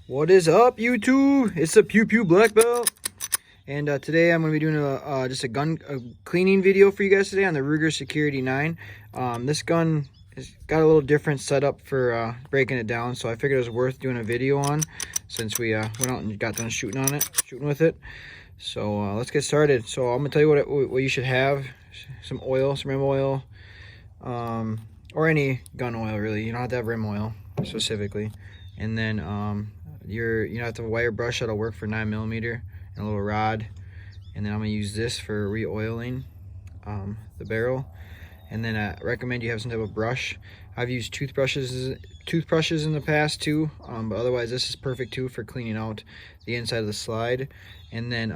What is up, YouTube? It's the Pew Pew Black Belt, and today I'm going to be doing just a gun cleaning video for you guys today on the Ruger Security-9. This gun has got a little different setup for breaking it down, so I figured it was worth doing a video on since we went out and got done shooting with it. So let's get started. So I'm going to tell you what you should have: some oil, some rim oil, or any gun oil really. You don't have to have rim oil specifically, and then you have to have a wire brush that'll work for 9mm and a little rod, and then I'm gonna use this for re-oiling the barrel. And then I recommend you have some type of brush. I've used toothbrushes in the past too, but otherwise this is perfect too for cleaning out the inside of the slide. And then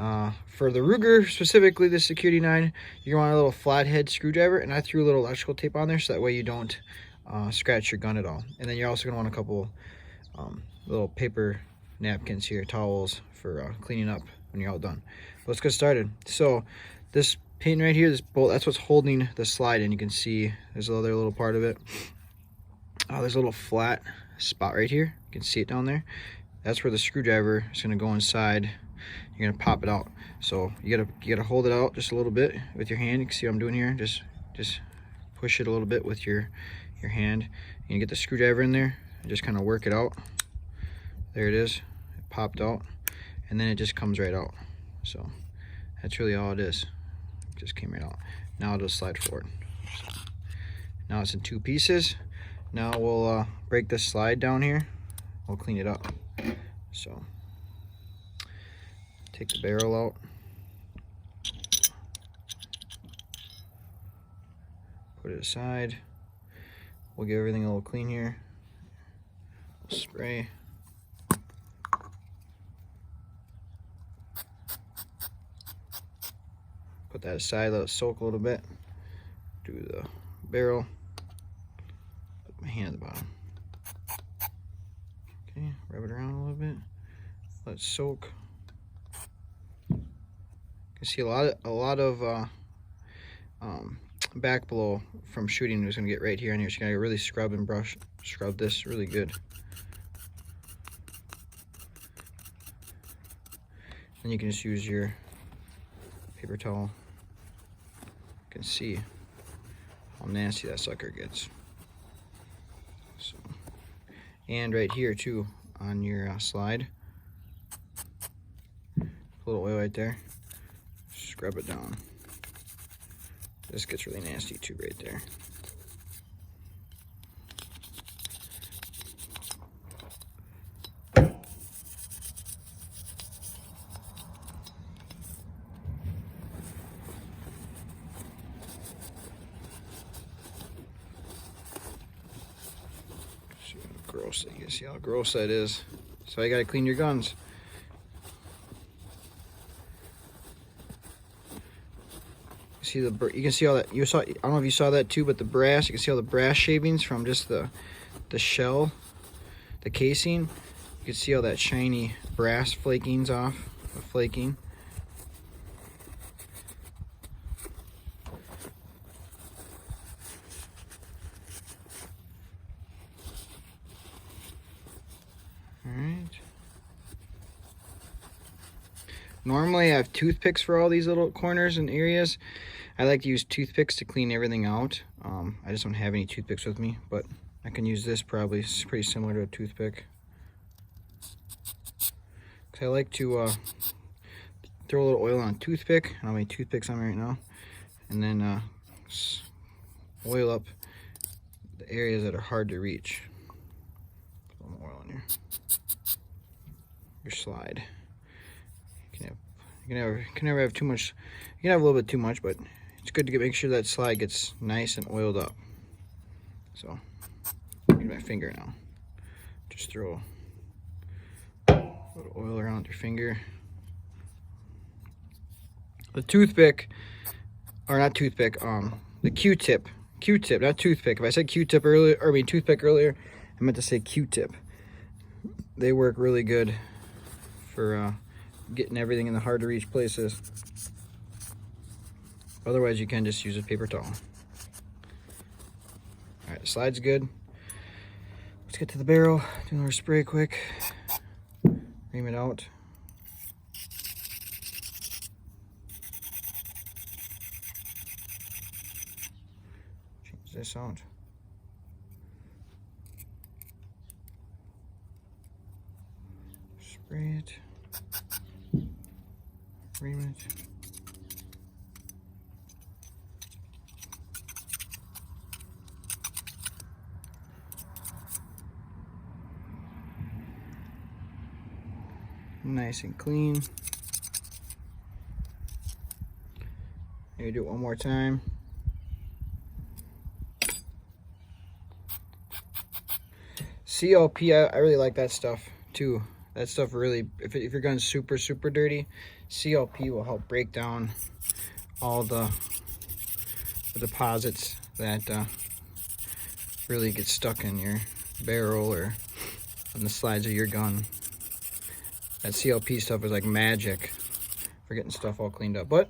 for the Ruger, specifically the Security-9, you're gonna want a little flathead screwdriver, and I threw a little electrical tape on there so that way you don't scratch your gun at all. And then you're also gonna want a couple little paper napkins here, towels for cleaning up when you're all done. Let's get started. So this pin right here, this bolt, that's what's holding the slide in. You can see there's another little part of it. There's a little flat spot right here. You can see it down there. That's where the screwdriver is going to go inside. You're going to pop it out. So you gotta hold it out just a little bit with your hand. You can see what I'm doing here. Just push it a little bit with your hand. And you get the screwdriver in there and just kind of work it out. There it is. It popped out, and then it just comes right out. So that's really all it is. It just came right out. Now it'll slide forward. So now it's in two pieces. Now we'll break this slide down here. We'll clean it up. So take the barrel out. Put it aside. We'll give everything a little clean here. We'll spray. Put that aside, let it soak a little bit. Do the barrel. Put my hand at the bottom. Okay, rub it around a little bit. Let it soak. You can see a lot of back blow from shooting is gonna get right here and here. So you gotta really scrub and scrub this really good. And you can just use your paper towel. You can see how nasty that sucker gets. So, and right here too on your slide, a little oil right there. Scrub it down. This gets really nasty too right there. Gross, you can see how gross that is. So you gotta clean your guns. You can see all that. I don't know if you saw that too, but the brass. You can see all the brass shavings from just the shell, the casing. You can see all that shiny brass flakings off the flaking. Normally I have toothpicks for all these little corners and areas. I like to use toothpicks to clean everything out. I just don't have any toothpicks with me, but I can use this probably. It's pretty similar to a toothpick. Cause I like to throw a little oil on a toothpick. I don't have any toothpicks on me right now. And then oil up the areas that are hard to reach. Put a little oil in here. Your slide. You can never have too much. You can have a little bit too much, but it's good to make sure that slide gets nice and oiled up. So, use my finger now. Just throw a little oil around your finger. The toothpick, or not toothpick, the Q-tip, not toothpick. If I said Q-tip earlier, or I mean toothpick earlier, I meant to say Q-tip. They work really good for getting everything in the hard to reach places. Otherwise you can just use a paper towel. Alright, the slide's good. Let's get to the barrel, do another spray quick. ream it out. Change this out. Spray it. Ream it. Nice and clean. Maybe do it one more time. CLP, I really like that stuff too. That stuff really, if your gun's super dirty, CLP will help break down all the deposits that really get stuck in your barrel or on the slides of your gun. That CLP stuff is like magic for getting stuff all cleaned up. But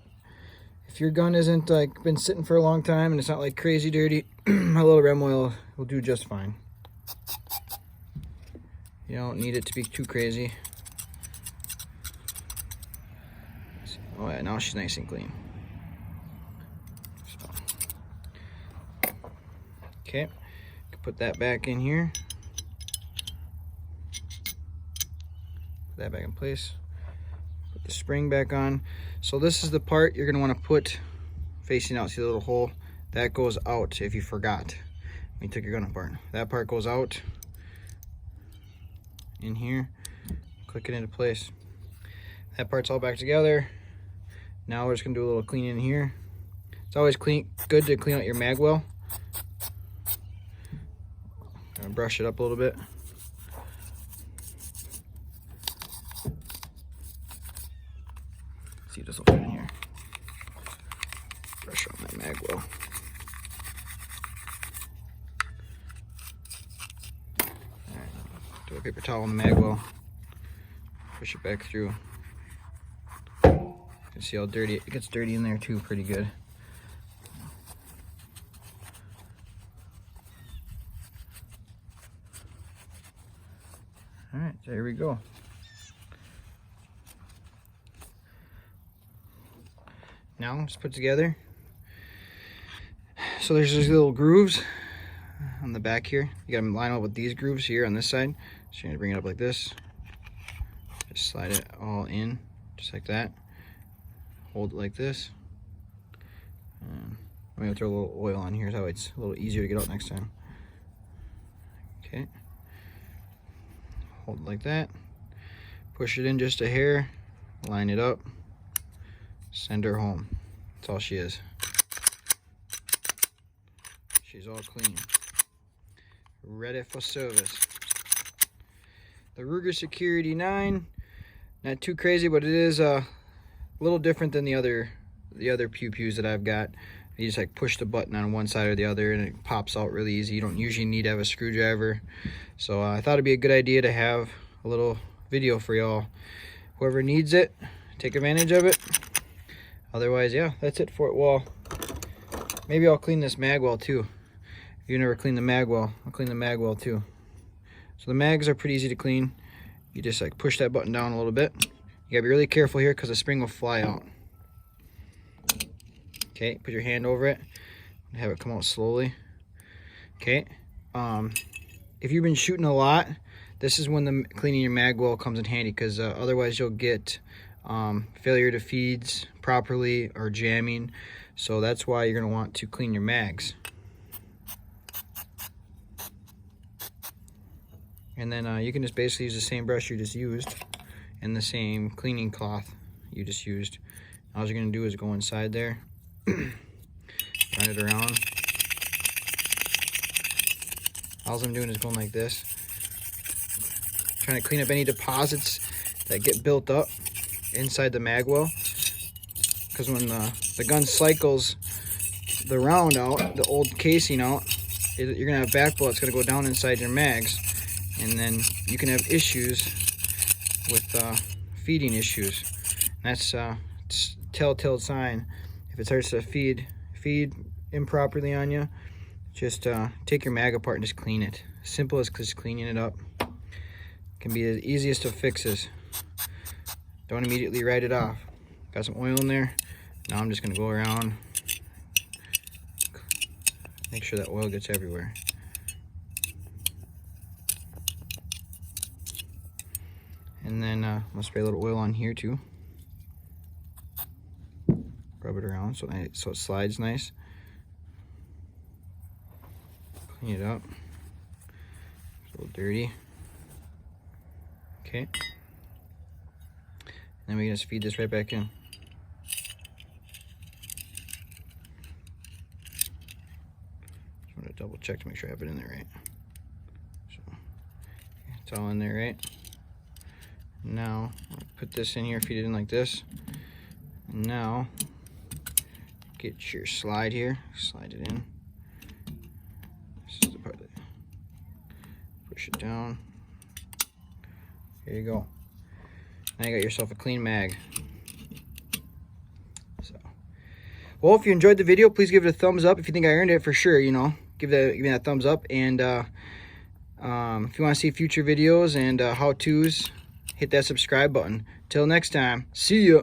if your gun isn't like been sitting for a long time and it's not like crazy dirty, a little Rem oil will do just fine. You don't need it to be too crazy. Oh yeah, now she's nice and clean. So. Okay, put that back in here. Put that back in place. Put the spring back on. So this is the part you're gonna want to put facing out. See the little hole? That goes out if you forgot when you took your gun apart. That part goes out in here. Click it into place. That part's all back together. Now we're just gonna do a little cleaning in here. It's always good to clean out your mag well. Gonna brush it up a little bit. See if this will fit in here. Brush on that mag well. Alright, do a paper towel on the mag well. Push it back through. You can see how dirty it gets dirty in there too, pretty good. Alright, there we go. Now let's put together. So there's these little grooves on the back here. You gotta line up with these grooves here on this side. So you're gonna bring it up like this. Just slide it all in, just like that. Hold it like this. I'm gonna throw a little oil on here so it's a little easier to get out next time. Okay. Hold it like that. Push it in just a hair. Line it up. Send her home. That's all she is. She's all clean. Ready for service. The Ruger Security-9. Not too crazy, but it is a little different than the other pew-pews that I've got. You just like push the button on one side or the other and it pops out really easy. You don't usually need to have a screwdriver. So I thought it'd be a good idea to have a little video for y'all. Whoever needs it, take advantage of it. Otherwise, yeah, that's it for it. Well, maybe I'll clean this mag well too. If you never clean the mag well, I'll clean the mag well too. So the mags are pretty easy to clean. You just like push that button down a little bit. You gotta be really careful here because the spring will fly out. Okay, put your hand over it and have it come out slowly. Okay, if you've been shooting a lot, this is when the cleaning your mag well comes in handy, because otherwise you'll get failure to feeds properly or jamming. So that's why you're gonna want to clean your mags. And then you can just basically use the same brush you just used and the same cleaning cloth you just used. All you're gonna do is go inside there, run it around. All I'm doing is going like this, trying to clean up any deposits that get built up inside the mag well. Because when the gun cycles the round out, the old casing out, you're gonna have back bullet. It's gonna go down inside your mags, and then you can have issues with feeding issues. That's telltale sign. If it starts to feed improperly on you, just take your mag apart and just clean it. Simple as just cleaning it up. Can be the easiest of fixes. Don't immediately write it off. Got some oil in there. Now I'm just going to go around, make sure that oil gets everywhere. And then I'll spray a little oil on here too. Rub it around so it slides nice. Clean it up. It's a little dirty. Okay. Then we can just feed this right back in. Just want to double check to make sure I have it in there right. So it's all in there, right? Now I'll put this in here, feed it in like this. And now get your slide here, slide it in. This is the part that push it down. Here you go. Now you got yourself a clean mag. So, well, if you enjoyed the video, please give it a thumbs up. If you think I earned it, for sure, you know, give me that thumbs up. And if you want to see future videos and how-tos, hit that subscribe button. Till next time, see ya.